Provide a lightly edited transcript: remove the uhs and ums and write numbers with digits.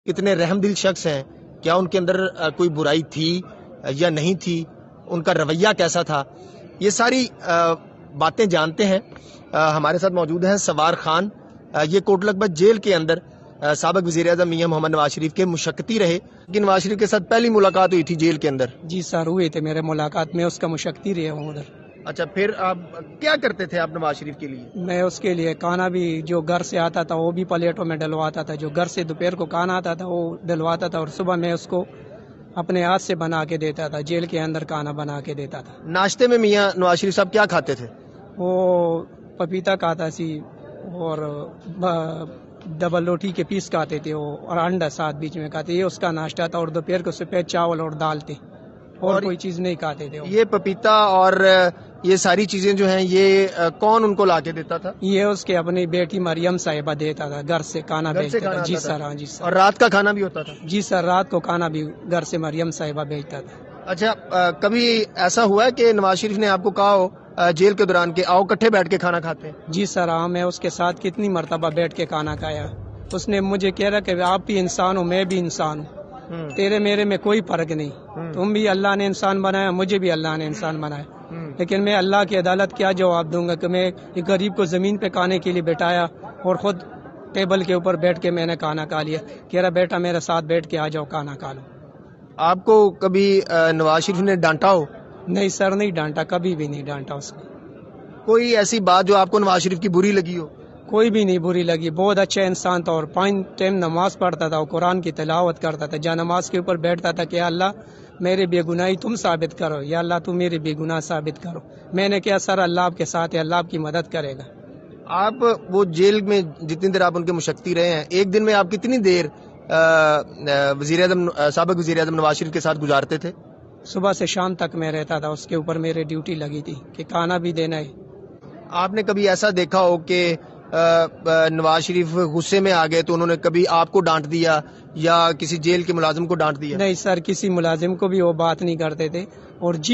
کتنے رحم دل شخص ہیں، کیا ان کے اندر کوئی برائی تھی یا نہیں تھی، ان کا رویہ کیسا تھا، یہ ساری باتیں جانتے ہیں۔ ہمارے ساتھ موجود ہیں سوار خان، یہ کوٹ لکھپت جیل کے اندر سابق وزیر اعظم میاں محمد نواز شریف کے مشقتی رہے کہ نواز شریف کے ساتھ پہلی ملاقات ہوئی تھی جیل کے اندر۔ جی سر ہوئے تھے میرے ملاقات میں، اس کا مشقتی رہا ہوں ادھر۔ اچھا، پھر آپ کیا کرتے تھے آپ نواز شریف کے لیے؟ میں اس کے لیے کھانا بھی جو گھر سے آتا تھا وہ بھی پلیٹوں میں ڈلواتا تھا، جو گھر سے دوپہر کو کھانا آتا تھا وہ ڈلواتا تھا، اور صبح میں اس کو اپنے ہاتھ سے بنا کے دیتا تھا، جیل کے اندر کھانا بنا کے دیتا تھا۔ ناشتے میں میاں نواز شریف صاحب کیا کھاتے تھے؟ وہ پپیتا کھاتا سی اور ڈبل روٹی کے پیس کھاتے تھے وہ، اور انڈا ساتھ بیچ میں کھاتے، یہ اس کا ناشتہ تھا، اور دوپہر کو سفید چاول اور دال تھے، اور کوئی چیز نہیں کھاتے تھے۔ یہ پپیتا اور یہ ساری چیزیں جو ہیں یہ کون ان کو لا کے دیتا تھا؟ یہ اس کے اپنی بیٹی مریم صاحبہ دیتا تھا، گھر سے کھانا بھیجتا تھا۔ جی سر، ہاں جی سر۔ اور رات کا کھانا بھی ہوتا تھا؟ جی سر، رات کو کھانا بھی گھر سے مریم صاحبہ بھیجتا تھا۔ اچھا، کبھی ایسا ہوا ہے کہ نواز شریف نے آپ کو کہا ہو جیل کے دوران کہ آؤ کٹھے بیٹھ کے کھانا کھاتے ہیں؟ جی سر ہاں، میں اس کے ساتھ کتنی مرتبہ بیٹھ کے کھانا کھایا۔ اس نے مجھے کہہ رہا کہ آپ بھی انسان ہو، میں بھی انسان ہوں، تیرے میرے میں کوئی فرق نہیں، تم بھی اللہ نے انسان بنایا، مجھے بھی اللہ نے انسان بنایا، لیکن میں اللہ کی عدالت کیا جواب دوں گا کہ میں ایک غریب کو زمین پہ کھانے کے لیے بٹھایا اور خود ٹیبل کے اوپر بیٹھ کے میں نے کھانا کھا لیا۔ کہہ رہا بیٹا میرے ساتھ بیٹھ کے آ جاؤ کھانا کھا لو۔ آپ کو کبھی نواز شریف نے ڈانٹا ہو؟ نہیں سر، نہیں ڈانٹا، کبھی بھی نہیں ڈانٹا اس نے۔ کوئی ایسی بات جو آپ کو نواز شریف کی بری لگی ہو؟ کوئی بھی نہیں بری لگی، بہت اچھا انسان تھا، اور 5 ٹائم نماز پڑھتا تھا اور قرآن کی تلاوت کرتا تھا، جہاں نماز کے اوپر بیٹھتا تھا کہ اللہ میرے بے گناہی تم ثابت کرو، یا اللہ تم میرے بے گناہ ثابت کرو۔ میں نے کہا سر اللہ آپ کے ساتھ ہے، اللہ آپ کی مدد کرے گا۔ آپ وہ جیل میں جتنی دیر آپ ان کے مشقتی رہے ہیں، ایک دن میں آپ کتنی دیر سابق وزیر اعظم نواز شریف کے ساتھ گزارتے تھے؟ صبح سے شام تک میں رہتا تھا، اس کے اوپر میرے ڈیوٹی لگی تھی کہ کھانا بھی دینا ہے۔ آپ نے کبھی ایسا دیکھا ہو کہ نواز شریف غصے میں آ گئے تو انہوں نے کبھی آپ کو ڈانٹ دیا یا کسی جیل کے ملازم کو ڈانٹ دیا؟ نہیں سر، کسی ملازم کو بھی وہ بات نہیں کرتے تھے، اور جی